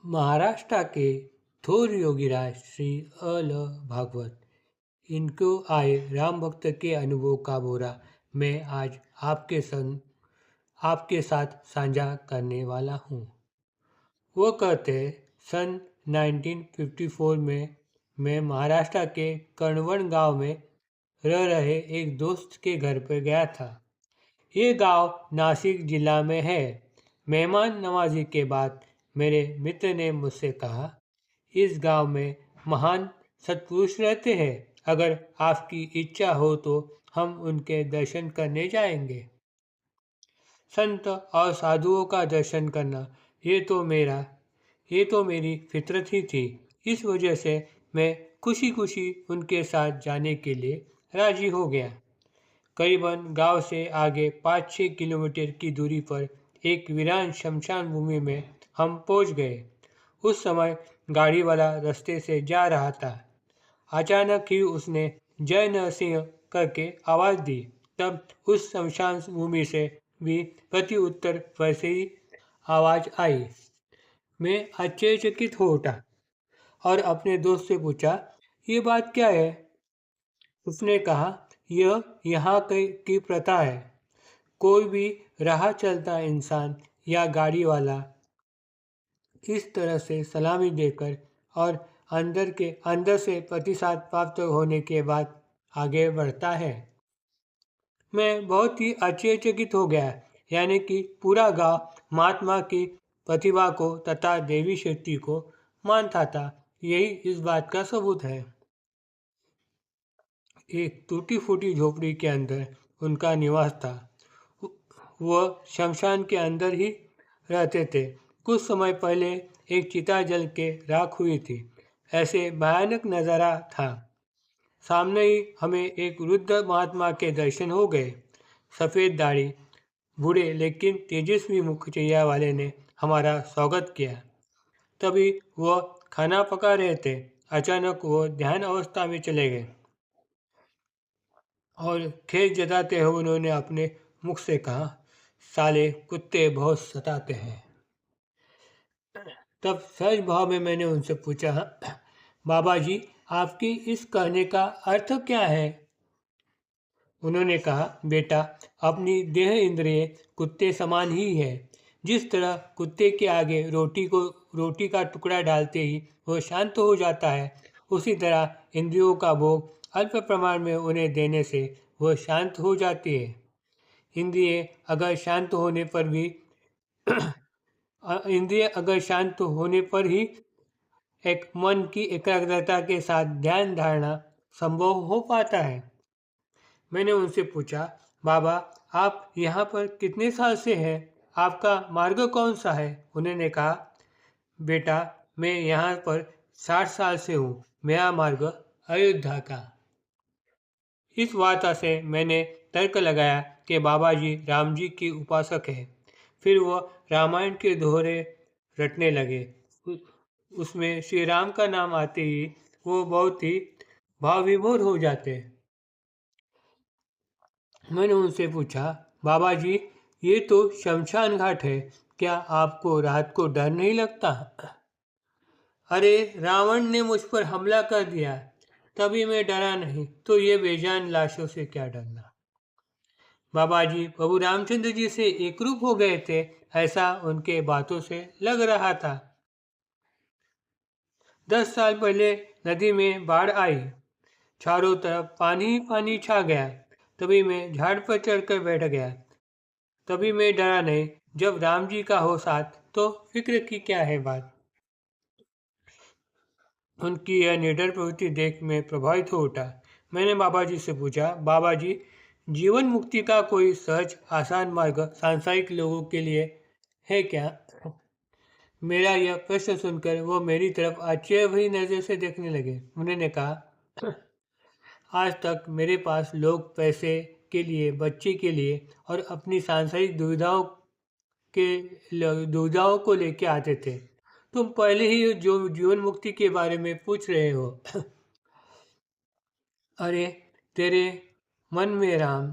महाराष्ट्र के थोर योगीराज श्री अल भागवत इनको आए राम भक्त के अनुभव का बोरा मैं आज आपके साथ साझा करने वाला हूँ। वो कहते सन 1954 में मैं महाराष्ट्र के कणवण गांव में रह रहे एक दोस्त के घर पर गया था। ये गांव नासिक जिला में है। मेहमान नवाजी के बाद मेरे मित्र ने मुझसे कहा, इस गांव में महान सत्पुरुष रहते हैं। अगर आपकी इच्छा हो तो हम उनके दर्शन करने जाएंगे। संत और साधुओं का दर्शन करना ये तो मेरी फितरत ही थी। इस वजह से मैं खुशी खुशी उनके साथ जाने के लिए राजी हो गया। करीबन गांव से आगे 5-6 किलोमीटर की दूरी पर एक वीरान शमशान भूमि में हम पहुंच गए। उस समय गाड़ी वाला रास्ते से जा रहा था। अचानक ही उसने जय नरसिंह करके आवाज़ दी। तब उस शमशान भूमि से भी प्रति उत्तर वैसे ही आवाज़ आई। मैं आश्चर्यचकित हो उठा और अपने दोस्त से पूछा, ये बात क्या है? उसने कहा, यह यहाँ की प्रथा है। कोई भी राह चलता इंसान या गाड़ी वाला इस तरह से सलामी देकर और अंदर से प्रतिसाद प्राप्त होने के बाद आगे बढ़ता है। मैं बहुत ही आश्चर्यचकित हो गया। यानी कि पूरा गांव महात्मा की प्रतिभा को तथा देवी शक्ति को मानता था। यही इस बात का सबूत है। एक टूटी फूटी झोपड़ी के अंदर उनका निवास था। वह शमशान के अंदर ही रहते थे। कुछ समय पहले एक चिता जल के राख हुई थी। ऐसे भयानक नज़ारा था। सामने ही हमें एक वृद्ध महात्मा के दर्शन हो गए। सफ़ेद दाढ़ी, बूढ़े लेकिन तेजस्वी मुखचर्या वाले ने हमारा स्वागत किया। तभी वह खाना पका रहे थे। अचानक वो ध्यान अवस्था में चले गए और खेद जताते हुए उन्होंने अपने मुख से कहा, साले कुत्ते बहुत सताते हैं। तब सहज भाव में मैंने उनसे पूछा, बाबा जी, आपकी इस कहने का अर्थ क्या है? उन्होंने कहा, बेटा, अपनी देह इंद्रिय कुत्ते समान ही है। जिस तरह कुत्ते के आगे रोटी का टुकड़ा डालते ही वो शांत हो जाता है, उसी तरह इंद्रियों का भोग अल्प प्रमाण में उन्हें देने से वह शांत हो जाती है। इंद्रिय अगर शांत होने पर ही एक मन की एकाग्रता के साथ ध्यान धारणा संभव हो पाता है। मैंने उनसे पूछा, बाबा, आप यहाँ पर कितने साल से हैं? आपका मार्ग कौन सा है? उन्होंने कहा, बेटा, मैं यहाँ पर 60 साल से हूँ। मेरा मार्ग अयोध्या का। इस वार्ता से मैंने तर्क लगाया कि बाबा जी राम जी की उपासक हैं। फिर वो रामायण के दोहरे रटने लगे। उसमें श्री राम का नाम आते ही वो बहुत ही भाव विभोर हो जाते हैं। मैंने उनसे पूछा, बाबा जी, ये तो शमशान घाट है, क्या आपको रात को डर नहीं लगता? अरे, रावण ने मुझ पर हमला कर दिया, तभी मैं डरा नहीं, तो ये बेजान लाशों से क्या डरना। बाबा जी प्रभु रामचंद्र जी से एकरूप हो गए थे, ऐसा उनके बातों से लग रहा था। 10 साल पहले नदी में बाढ़ आई, चारों तरफ पानी ही पानी छा गया। तभी मैं झाड़ पर चढ़कर बैठ गया। तभी मैं डरा नहीं। जब राम जी का हो साथ तो फिक्र की क्या है बात। उनकी यह निडर प्रवृत्ति देख मैं प्रभावित हो उठा। मैंने बाबा जी से पूछा, बाबा जी, जीवन मुक्ति का कोई सहज आसान मार्ग सांसारिक लोगों के लिए है क्या? मेरा यह प्रश्न सुनकर वो मेरी तरफ आश्चर्य भरी नज़र से देखने लगे। उन्होंने कहा, आज तक मेरे पास लोग पैसे के लिए, बच्चे के लिए और अपनी सांसारिक दुविधाओं को लेके आते थे। तुम पहले ही जो जीवन मुक्ति के बारे में पूछ रहे हो। अरे, तेरे मन में राम,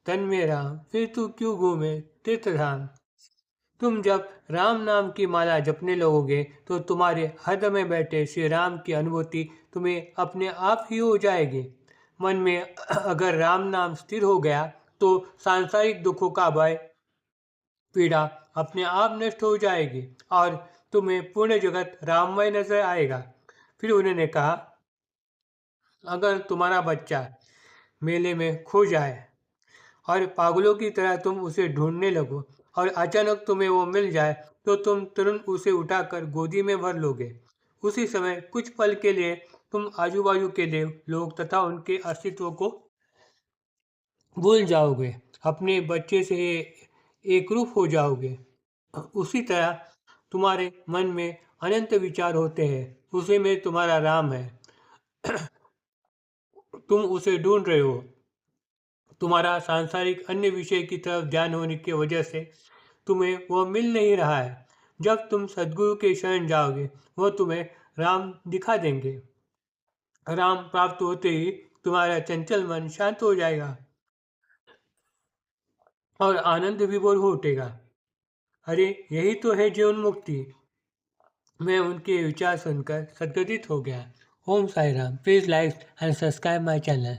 तन में राम, फिर तू क्यों घूमे तीर्थधाम? तुम जब राम नाम की माला जपने लगोगे तो तुम्हारे हृदय में बैठे श्री राम की अनुभूति तुम्हें अपने आप ही हो जाएगी। मन में अगर राम नाम स्थिर हो गया तो सांसारिक दुखों का भय पीड़ा अपने आप नष्ट हो जाएगी और तुम्हें पूर्ण जगत राममय नजर आएगा। फिर उन्होंने कहा, अगर तुम्हारा बच्चा मेले में खो जाए और पागलों की तरह तुम उसे ढूंढने लगो और अचानक तुम्हें वो मिल जाए तो तुम तुरंत उसे उठाकर गोदी में भर लोगे। उसी समय कुछ पल के लिए तुम आजू बाजू के लोग तथा उनके अस्तित्व को भूल जाओगे, अपने बच्चे से एकरूप हो जाओगे। उसी तरह तुम्हारे मन में अनंत विचार होते हैं, उसी में तुम्हारा राम है, तुम उसे ढूंढ रहे हो। तुम्हारा सांसारिक अन्य विषय की तरफ ध्यान होने की वजह से तुम्हें वह मिल नहीं रहा है। जब तुम सद्गुरु के शरण जाओगे वह तुम्हें राम दिखा देंगे। राम प्राप्त होते ही तुम्हारा चंचल मन शांत हो जाएगा और आनंद विभोर हो उठेगा। अरे यही तो है जीवन मुक्ति। मैं उनके विचार सुनकर सद्गदित हो गया। Om Sai Ram. Please like and subscribe my channel.